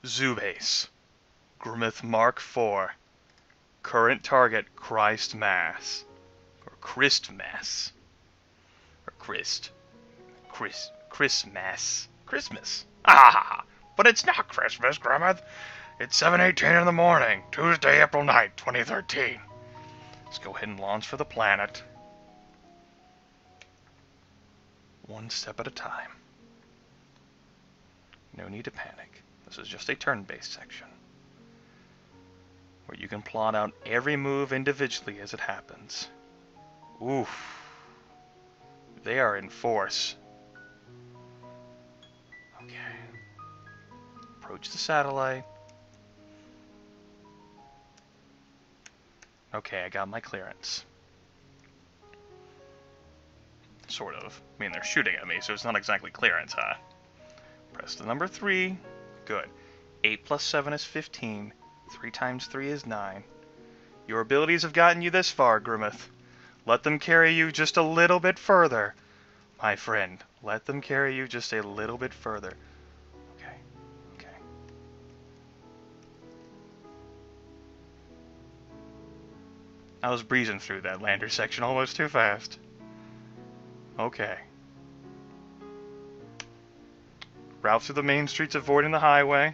Zoo Base. Grimith Mark IV. Current target Christ Mass. Or Christmas. Or Christmas. Christmas. Ah! But it's not Christmas, Grimith. It's 7:18 in the morning, Tuesday, April 9th, 2013. Let's go ahead and launch for the planet. One step at a time. No need to panic. This is just a turn-based section, where you can plot out every move individually as it happens. Oof. They are in force. Okay. Approach the satellite. Okay, I got my clearance. Sort of. I mean, they're shooting at me, so it's not exactly clearance, huh? Press the number 3. Good. 8 plus 7 is 15. 3 times 3 is 9. Your abilities have gotten you this far, Grimith. Let them carry you just a little bit further. My friend, let them carry you just a little bit further. Okay. Okay. I was breezing through that lander section almost too fast. Okay. Route through the main streets, avoiding the highway.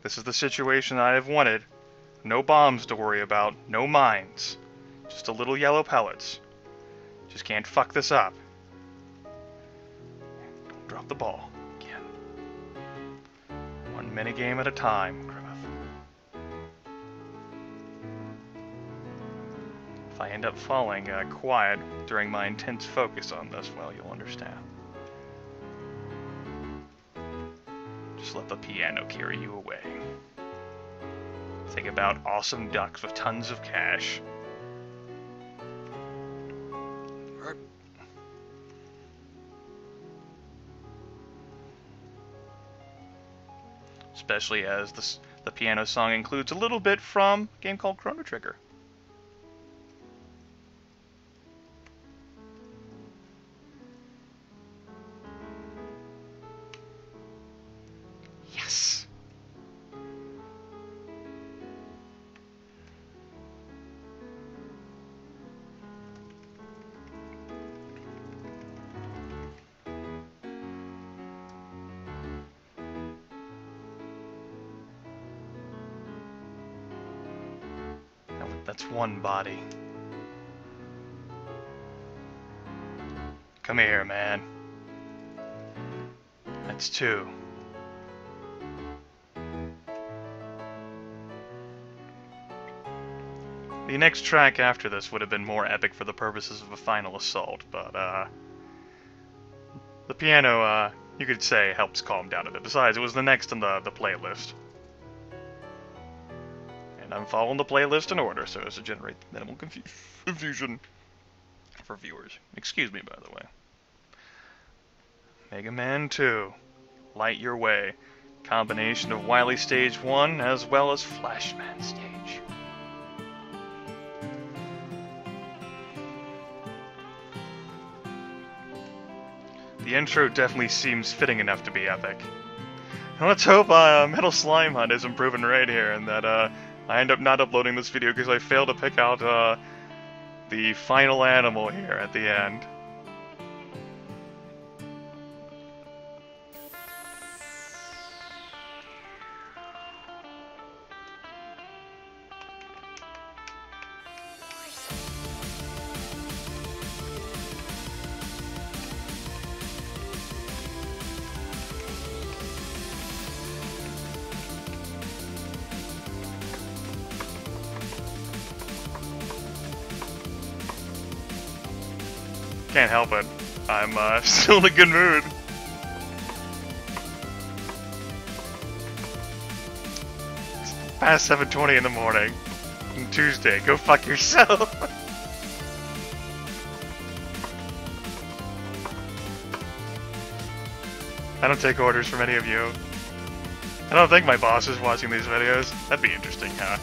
This is the situation I have wanted. No bombs to worry about, no mines. Just a little yellow pellets. Just can't fuck this up. Don't drop the ball again. One minigame at a time, Grimith. If I end up falling quiet during my intense focus on this, well, you'll understand. Just let the piano carry you away. Think about awesome ducks with tons of cash. Especially as the piano song includes a little bit from a game called Chrono Trigger. Yes! That's one body. Come here, man. That's 2. The next track after this would have been more epic for the purposes of a final assault, but, the piano, you could say, helps calm down a bit. Besides, it was the next in the playlist. And I'm following the playlist in order so as to generate minimal confusion for viewers. Excuse me, by the way. Mega Man 2. Light Your Way. Combination of Wily Stage 1 as well as Flashman Stage. The intro definitely seems fitting enough to be epic. And let's hope Metal Slime Hunt isn't proven right here, and that I end up not uploading this video because I failed to pick out the final animal here at the end. Can't help it. I'm still in a good mood. It's past 7:20 in the morning. On Tuesday. Go fuck yourself. I don't take orders from any of you. I don't think my boss is watching these videos. That'd be interesting, huh?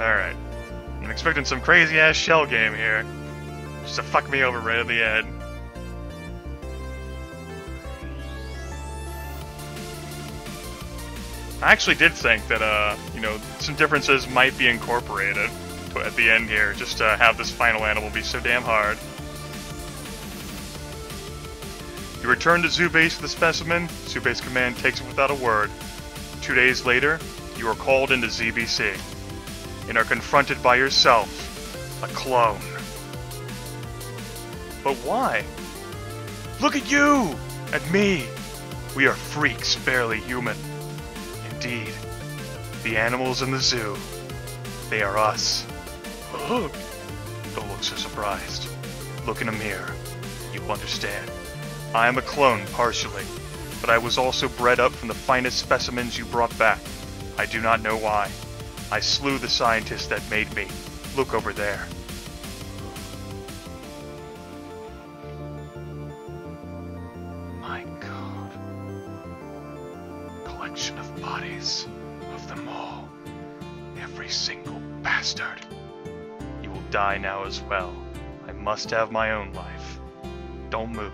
Alright. I'm expecting some crazy-ass shell game here. Just to fuck me over right at the end. I actually did think that, you know, some differences might be incorporated at the end here, just to have this final animal be so damn hard. You return to Zoo Base with the specimen. Zoo Base Command takes it without a word. 2 days later, you are called into ZBC and are confronted by yourself, a clone. But why? Look at you! At me! We are freaks, barely human. Indeed, the animals in the zoo, they are us. Don't look so surprised. Look in a mirror. You will understand. I am a clone, partially, but I was also bred up from the finest specimens you brought back. I do not know why. I slew the scientist that made me. Look over there. My God. Collection of bodies. Of them all. Every single bastard. You will die now as well. I must have my own life. Don't move.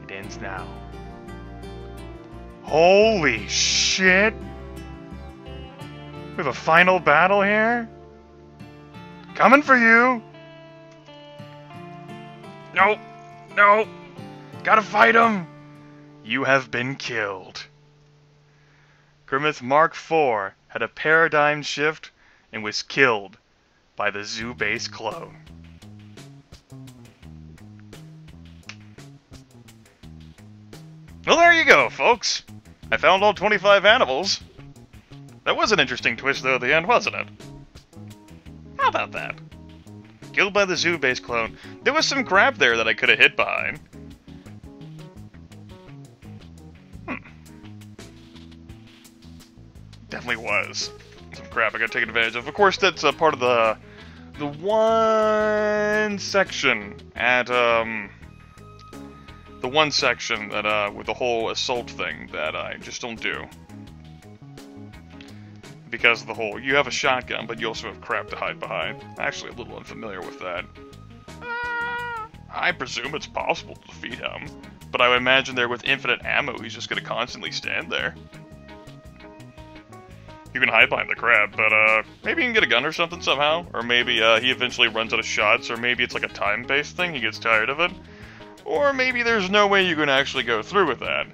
It ends now. Holy shit! We have a final battle here? Coming for you! No! No! Gotta fight him! You have been killed. Grimith Mark IV had a paradigm shift and was killed by the Zoo Base clone. Well, there you go, folks. I found all 25 animals. That was an interesting twist, though, at the end, wasn't it? How about that? Killed by the Zoo Base clone. There was some crap there that I could have hid behind. Definitely was some crap I got taken advantage of. Of course, that's part of the one section at the one section that with the whole assault thing that I just don't do. Because of the whole, you have a shotgun, but you also have crap to hide behind. Actually, a little unfamiliar with that. I presume it's possible to defeat him, but I would imagine there with infinite ammo, he's just going to constantly stand there. You can hide behind the crab, but maybe you can get a gun or something somehow, or maybe he eventually runs out of shots, or maybe it's like a time-based thing, he gets tired of it. Or maybe there's no way you can actually go through with that.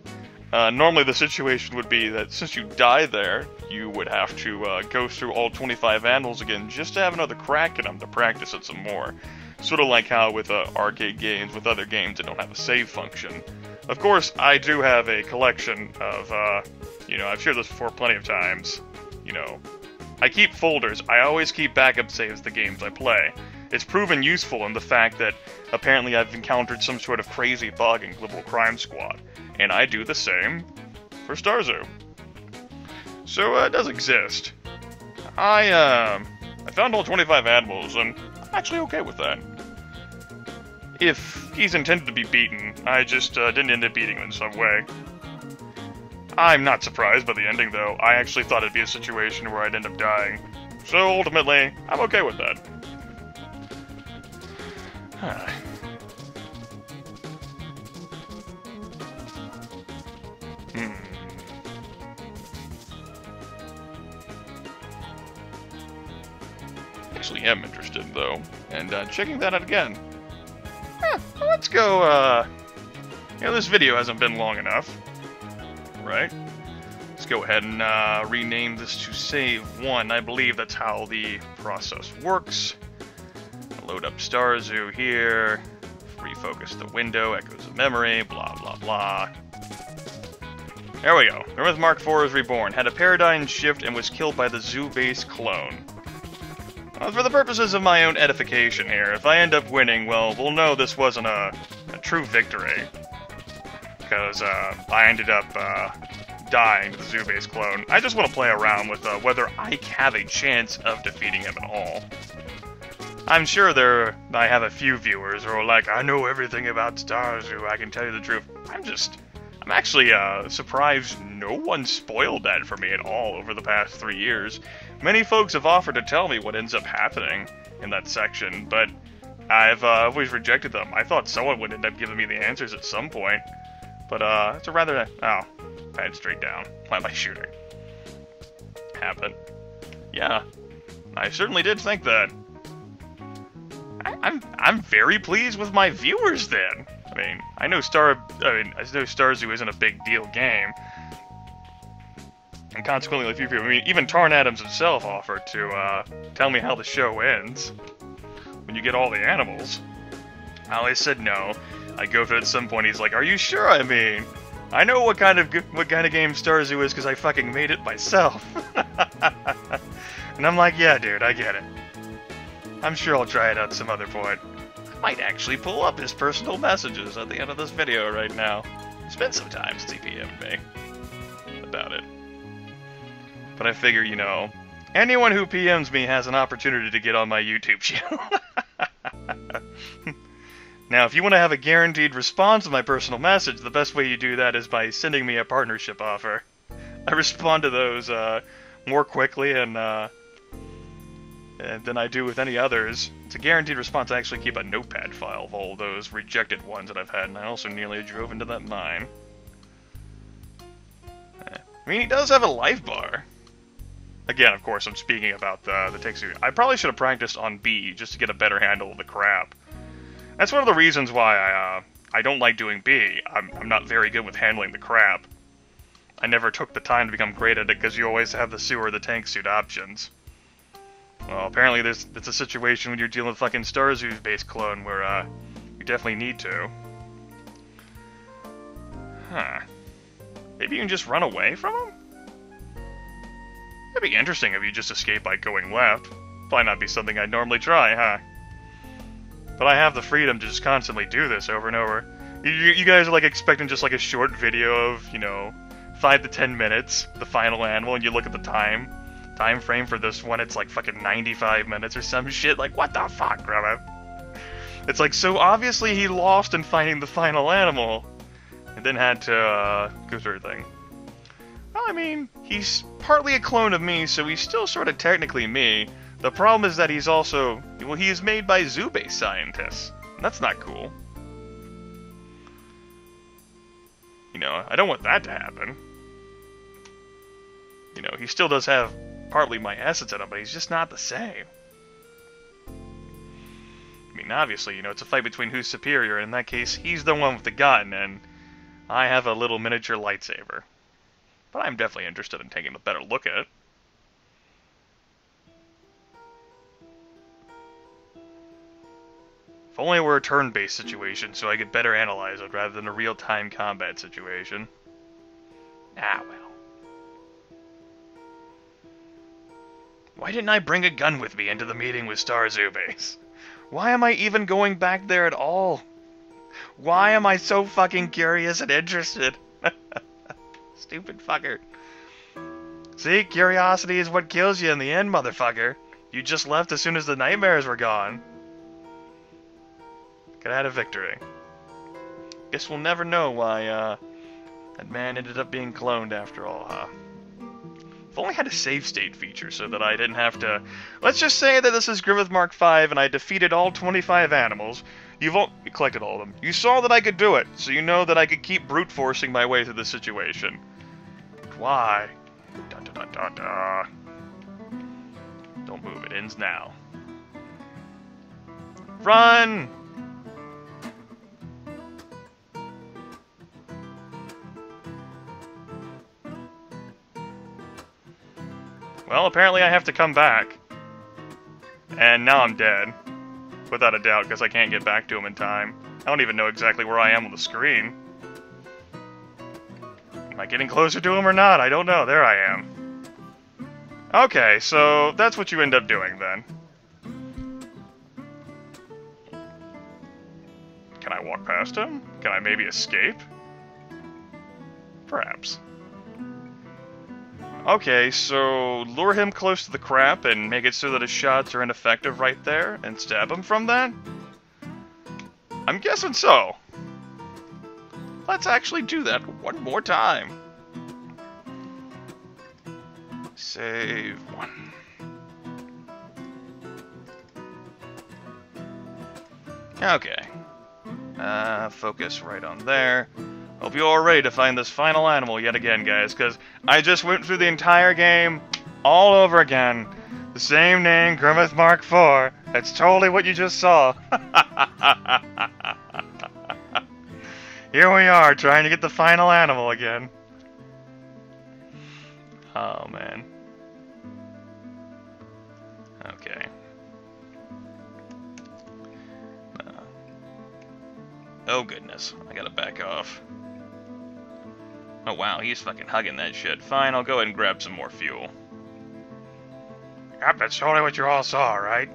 Normally the situation would be that since you die there, you would have to go through all 25 animals again just to have another crack at them to practice it some more. Sort of like how with arcade games, with other games that don't have a save function. Of course, I do have a collection of, you know, I've shared this before plenty of times. You know, I keep folders. I always keep backup saves the games I play. It's proven useful in the fact that apparently I've encountered some sort of crazy bug in Global Crime Squad, and I do the same for Star Zoo. So it does exist. I found all 25 animals, and I'm actually okay with that. If he's intended to be beaten, I just didn't end up beating him in some way. I'm not surprised by the ending, though. I actually thought it'd be a situation where I'd end up dying. So ultimately, I'm okay with that. Actually am interested, though, and checking that out again. Well, let's go, you know, this video hasn't been long enough, right? Let's go ahead and rename this to Save 1. I believe that's how the process works. Load up Star Zoo here, refocus the window, echoes of memory, blah blah blah. There we go. Grimith Mark IV is reborn, had a paradigm shift, and was killed by the Zoo Base clone. For the purposes of my own edification here, if I end up winning, well, we'll know this wasn't a true victory. Because I ended up dying to the Zoo Base clone. I just want to play around with whether I have a chance of defeating him at all. I'm sure I have a few viewers who are like, I know everything about Star Zoo, I can tell you the truth. I'm actually surprised no one spoiled that for me at all over the past 3 years. Many folks have offered to tell me what ends up happening in that section, but I've always rejected them. I thought someone would end up giving me the answers at some point. But it's a rather... Oh, I had straight down. Why am I shooting? happen. Yeah, I certainly did think that. I'm very pleased with my viewers then. I mean, I know Star Zoo isn't a big deal game. And consequently, a few people, I mean, even Tarn Adams himself offered to tell me how the show ends when you get all the animals. I always said no. I go through it at some point. He's like, "Are you sure? I mean, I know what kind of game Star Zoo is because I fucking made it myself." And I'm like, "Yeah, dude, I get it. I'm sure I'll try it out some other point." I might actually pull up his personal messages at the end of this video right now. It's been some time since he PM'd me about it. But I figure, you know, anyone who PMs me has an opportunity to get on my YouTube channel. Now, if you want to have a guaranteed response to my personal message, the best way you do that is by sending me a partnership offer. I respond to those more quickly and than I do with any others. It's a guaranteed response. I actually keep a notepad file of all those rejected ones that I've had, and I also nearly drove into that mine. I mean, he does have a life bar. Again, of course, I'm speaking about the Texu. I probably should have practiced on B just to get a better handle of the crap. That's one of the reasons why I don't like doing B. I'm not very good with handling the crap. I never took the time to become great at it because you always have the sewer or the tank suit options. Well, apparently it's a situation when you're dealing with fucking Star Zoo's base clone where you definitely need to. Huh. Maybe you can just run away from him? That'd be interesting if you just escape by going left. Probably not be something I'd normally try, huh? But I have the freedom to just constantly do this over and over. You guys are like expecting just like a short video of, you know, 5 to 10 minutes, the final animal, and you look at the time frame for this one, it's like fucking 95 minutes or some shit. Like, what the fuck, Grimith? It's like, so obviously he lost in finding the final animal, and then had to go through everything. Well, I mean, he's partly a clone of me, so he's still sort of technically me. The problem is that he's also, well, he is made by zoo-based scientists. And that's not cool. You know, I don't want that to happen. You know, he still does have partly my essence in him, but he's just not the same. I mean, obviously, you know, it's a fight between who's superior, and in that case, he's the one with the gun, and I have a little miniature lightsaber. But I'm definitely interested in taking a better look at it. If only it were a turn-based situation, so I could better analyze it, rather than a real-time combat situation. Ah, well. Why didn't I bring a gun with me into the meeting with Star Zoo Base? Why am I even going back there at all? Why am I so fucking curious and interested? Stupid fucker. See, curiosity is what kills you in the end, motherfucker. You just left as soon as the nightmares were gone. Could have had a victory. Guess we'll never know why, that man ended up being cloned after all, huh? If only I had a save state feature so that I didn't have to... Let's just say that this is Grimith Mark V and I defeated all 25 animals. You collected all of them. You saw that I could do it, so you know that I could keep brute forcing my way through the situation. Why? Da da da da da. Don't move, it ends now. Run! Well, apparently I have to come back. And now I'm dead. Without a doubt, because I can't get back to him in time. I don't even know exactly where I am on the screen. Am I getting closer to him or not? I don't know. There I am. Okay, so that's what you end up doing then. Can I walk past him? Can I maybe escape? Perhaps. Okay, so lure him close to the crap and make it so that his shots are ineffective right there and stab him from that? I'm guessing so. Let's actually do that one more time. Save one. Okay. Focus right on there. Hope you're all ready to find this final animal yet again, guys, because I just went through the entire game All over again. The same name, Grimith Mark IV. That's totally what you just saw. Here we are, trying to get the final animal again. Oh, man. Okay. Oh, goodness. I gotta back off. Oh, wow, he's fucking hugging that shit. Fine, I'll go ahead and grab some more fuel. Yep, that's totally what you all saw, right?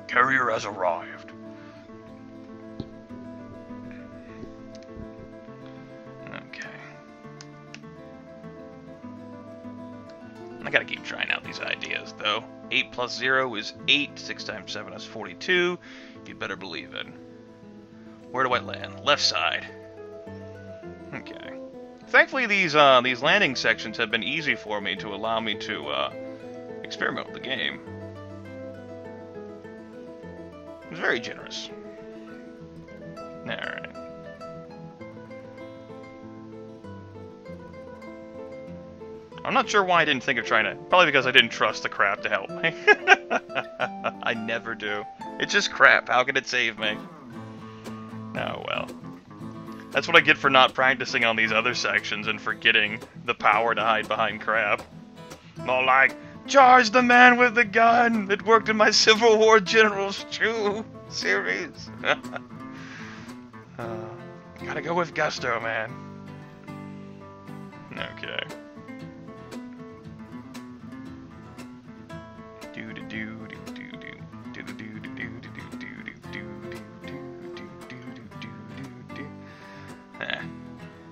Carrier has arrived. Okay. I gotta keep trying out these ideas, though. 8 plus 0 is 8. 6 times 7 is 42. You better believe it. Where do I land? Left side. Okay. Thankfully, these landing sections have been easy for me to allow me to experiment with the game. It's very generous. Alright. I'm not sure why I didn't think of trying to... Probably because I didn't trust the crap to help me. I never do. It's just crap. How can it save me? Oh, well. That's what I get for not practicing on these other sections and forgetting the power to hide behind crap. More like, charge the man with the gun! It worked in my Civil War Generals Chew series. Gotta go with gusto, man. Okay.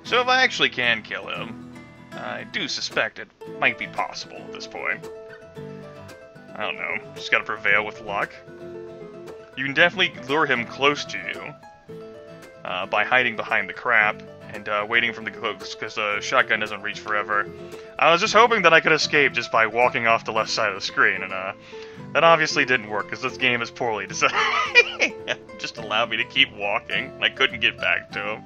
So if I actually can kill him, I do suspect it might be possible at this point. I don't know, just gotta prevail with luck. You can definitely lure him close to you by hiding behind the crap and waiting for him to close, because the shotgun doesn't reach forever. I was just hoping that I could escape just by walking off the left side of the screen, and that obviously didn't work, because this game is poorly designed. Just allowed me to keep walking. I couldn't get back to him.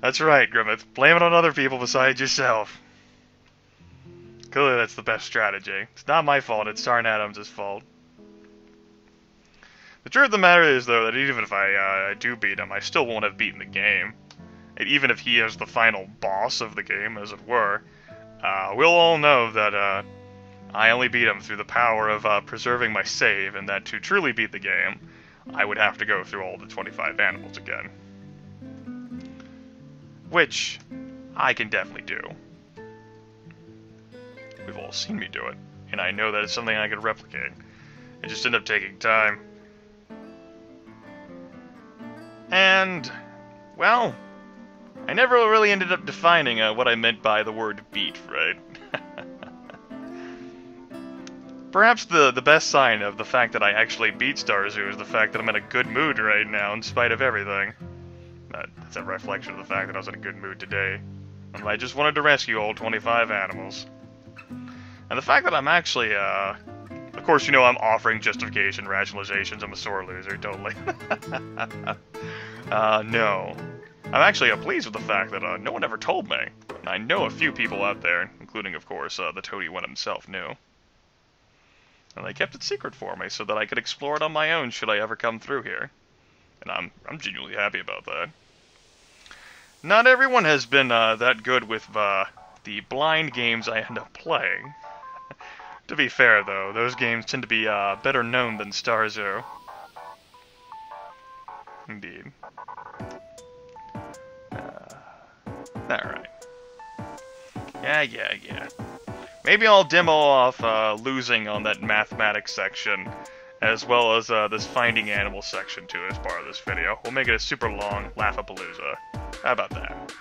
That's right, Grimith. Blame it on other people besides yourself. Clearly that's the best strategy. It's not my fault, it's Tarn Adams' fault. The truth of the matter is, though, that even if I do beat him, I still won't have beaten the game. And even if he is the final boss of the game, as it were, we'll all know that I only beat him through the power of preserving my save, and that to truly beat the game, I would have to go through all the 25 animals again. Which I can definitely do. We've all seen me do it, and I know that it's something I could replicate. It just ended up taking time. And, well, I never really ended up defining what I meant by the word beat, right? Perhaps the best sign of the fact that I actually beat Starzu is the fact that I'm in a good mood right now, in spite of everything. That's a reflection of the fact that I was in a good mood today. And I just wanted to rescue all 25 animals. And the fact that I'm actually, of course, you know, I'm offering justification, rationalizations, I'm a sore loser, totally. No. I'm actually pleased with the fact that no one ever told me. And I know a few people out there, including, of course, the Toady one himself knew. And they kept it secret for me so that I could explore it on my own should I ever come through here. And I'm genuinely happy about that. Not everyone has been that good with the blind games I end up playing. To be fair, though, those games tend to be better known than Starzu. Indeed. Alright. Yeah. Maybe I'll demo off losing on that mathematics section, as well as this finding animal section too as part of this video. We'll make it a super long laugh-a-palooza. How about that?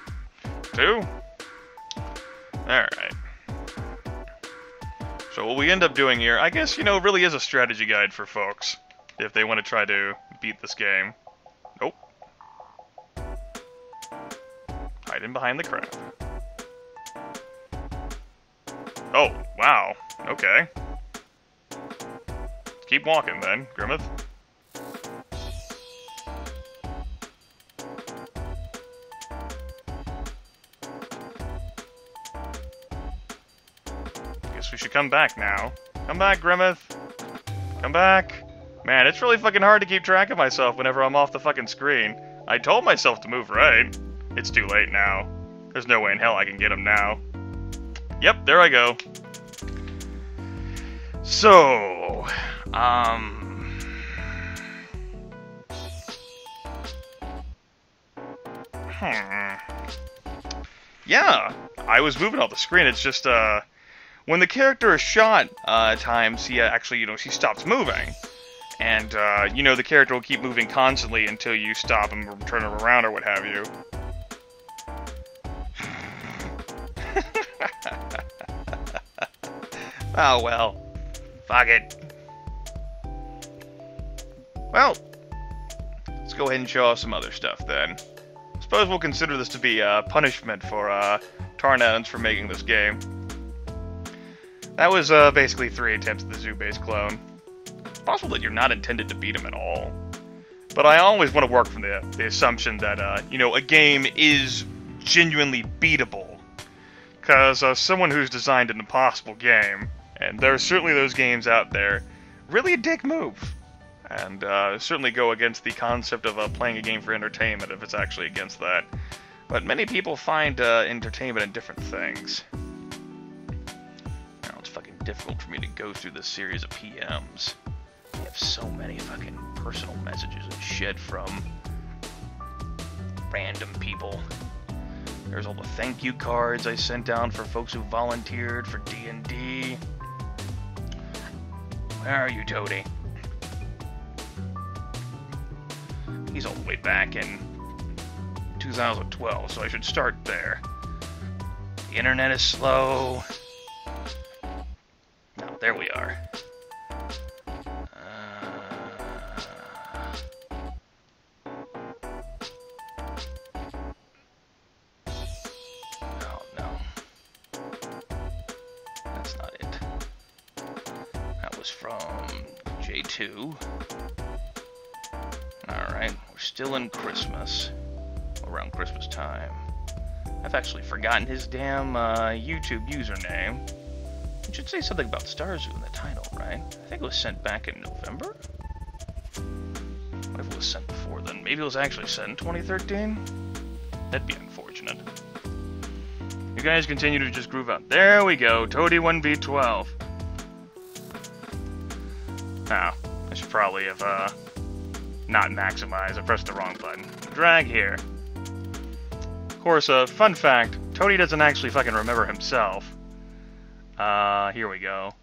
2? Alright. So what we end up doing here, I guess, you know, really is a strategy guide for folks, if they want to try to beat this game. Nope. Hide in behind the crap. Oh, wow. Okay. Keep walking then, Grimith. guess we should come back now. Come back, Grimith. Come back. Man, it's really fucking hard to keep track of myself whenever I'm off the fucking screen. I told myself to move right. It's too late now. There's no way in hell I can get him now. Yep, there I go. So, yeah, I was moving off the screen. It's just, when the character is shot, at times, he actually, you know, she stops moving. And, you know, the character will keep moving constantly until you stop and turn her around or what have you. Oh, well. Fuck it. Well, let's go ahead and show off some other stuff, then. Suppose we'll consider this to be a punishment for, Tarnans for making this game. That was, basically 3 attempts at the zoo-based clone. It's possible that you're not intended to beat him at all. But I always want to work from the assumption that, you know, a game is genuinely beatable. Because someone who's designed an impossible game, and there are certainly those games out there, really a dick move. And certainly go against the concept of playing a game for entertainment if it's actually against that. But many people find entertainment in different things. Now, it's fucking difficult for me to go through this series of PMs. I have so many fucking personal messages and shit from random people. There's all the thank you cards I sent down for folks who volunteered for D&D. Where are you, Toady? He's all the way back in 2012, so I should start there. The internet is slow. Now, there we are. Oh, no. That's not it. That was from J2. Alright, we're still in Christmas. Around Christmas time. I've actually forgotten his damn YouTube username. It should say something about Starzu in the title, right? I think it was sent back in November? What if it was sent before then? Maybe it was actually sent in 2013? That'd be unfortunate. You guys continue to just groove out. There we go, Toady 1v12. Now, I should probably have, not maximize. I pressed the wrong button. Drag here. Of course, fun fact, Toady doesn't actually fucking remember himself. Here we go.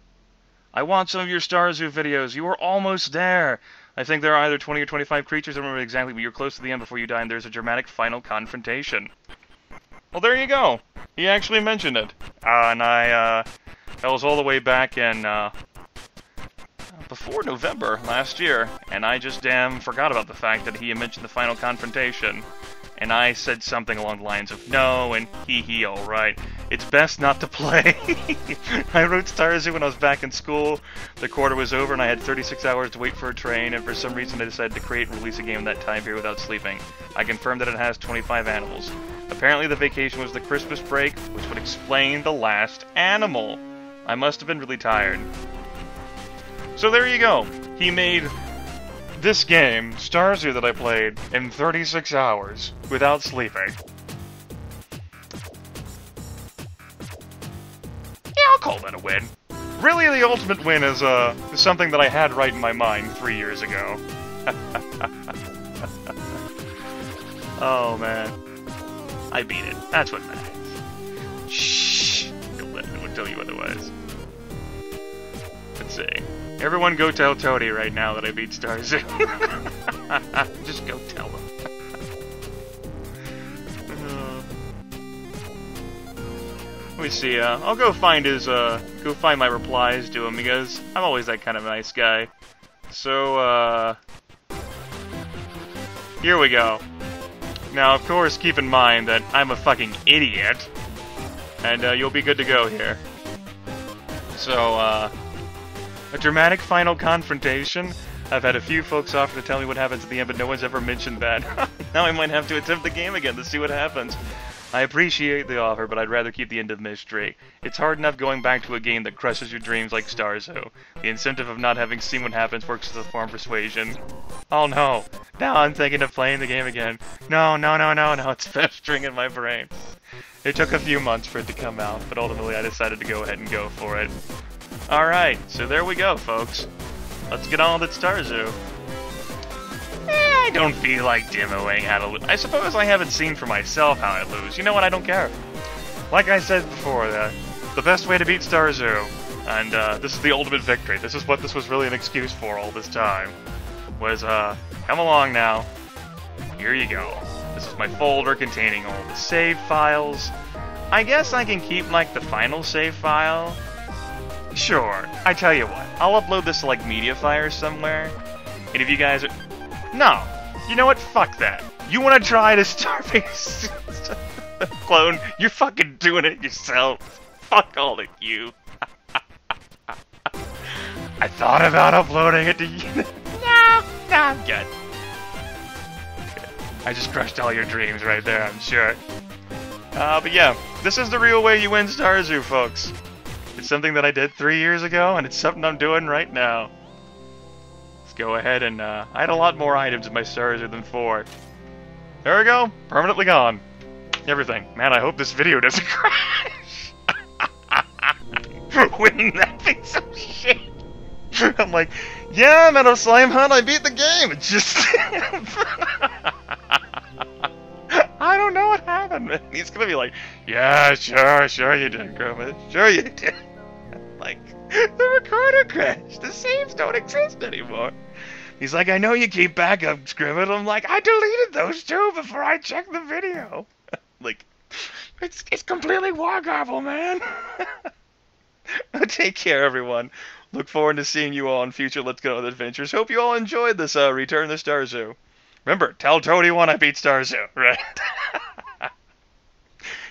I want some of your Starzu videos. You were almost there. I think there are either 20 or 25 creatures. I don't remember exactly, but you're close to the end before you die, and there's a dramatic final confrontation. Well, there you go. He actually mentioned it. And that was all the way back in, before November last year, and I just damn forgot about the fact that he had mentioned the final confrontation. And I said something along the lines of, no, and hee, alright. It's best not to play. I wrote Starzu when I was back in school. The quarter was over and I had 36 hours to wait for a train, and for some reason I decided to create and release a game in that time period without sleeping. I confirmed that it has 25 animals. Apparently the vacation was the Christmas break, which would explain the last animal. I must have been really tired. So there you go. He made this game, Starzu, that I played in 36 hours without sleeping. Yeah, I'll call that a win. Really, the ultimate win is something that I had right in my mind 3 years ago. Oh, man. I beat it. That's what matters. Shh. Don't let anyone tell you otherwise. Let's see. Everyone go tell Toady right now that I beat Starzu. Just go tell him. Let me see, I'll go find his, go find my replies to him, because I'm always that kind of nice guy. So, here we go. Now, of course, keep in mind that I'm a fucking idiot, and, you'll be good to go here. So, a dramatic final confrontation. I've had a few folks offer to tell me what happens at the end, but no one's ever mentioned that. Now I might have to attempt the game again to see what happens. I appreciate the offer, but I'd rather keep the end of mystery. It's hard enough going back to a game that crushes your dreams like Star Zoo. The incentive of not having seen what happens works as a form of persuasion. Oh no, now I'm thinking of playing the game again. No, it's festering in my brain. It took a few months for it to come out, but ultimately I decided to go ahead and go for it. Alright, so there we go, folks. Let's get on with it, Star Zoo. I don't feel like demoing how to lose. I suppose I haven't seen for myself how I lose. You know what? I don't care. Like I said before, the best way to beat Star Zoo, and this is the ultimate victory. This is what this was really an excuse for all this time. Was, come along now. Here you go. This is my folder containing all the save files. I guess I can keep, like, the final save file. Sure. I tell you what. I'll upload this to, like, Mediafire somewhere. And if you guys are... No. You know what? Fuck that. You want to try to Starbase clone? You're fucking doing it yourself. Fuck all of you. I thought about uploading it to you. No, I'm good. Okay. I just crushed all your dreams right there, I'm sure. But yeah, this is the real way you win Star Zoo, folks. It's something that I did 3 years ago, and it's something I'm doing right now. Go ahead and, I had a lot more items in my Star Zoo than 4. There we go, permanently gone. Everything. Man, I hope this video doesn't crash. Winning that piece of shit. I'm like, yeah, Metal Slime Hunt, I beat the game. It's just... I don't know what happened. He's gonna be like, yeah, sure you did, Grimith. Sure you did. Like, the recorder crashed. The saves don't exist anymore. He's like, I know you keep backups, Grimith. I'm like, I deleted those too before I checked the video. Like, it's completely war garble, man. Take care, everyone. Look forward to seeing you all in future Let's Go Adventures. Hope you all enjoyed this Return to Star Zoo. Remember, tell Toady when I beat Star Zoo, right?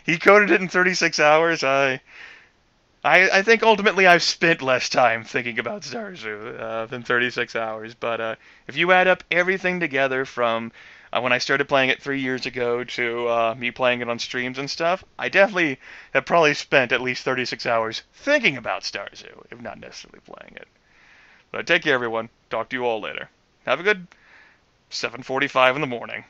He coded it in 36 hours. I think ultimately I've spent less time thinking about Star Zoo than 36 hours, but if you add up everything together from when I started playing it 3 years ago to me playing it on streams and stuff, I definitely have probably spent at least 36 hours thinking about Star Zoo, if not necessarily playing it. But take care, everyone. Talk to you all later. Have a good 7:45 in the morning.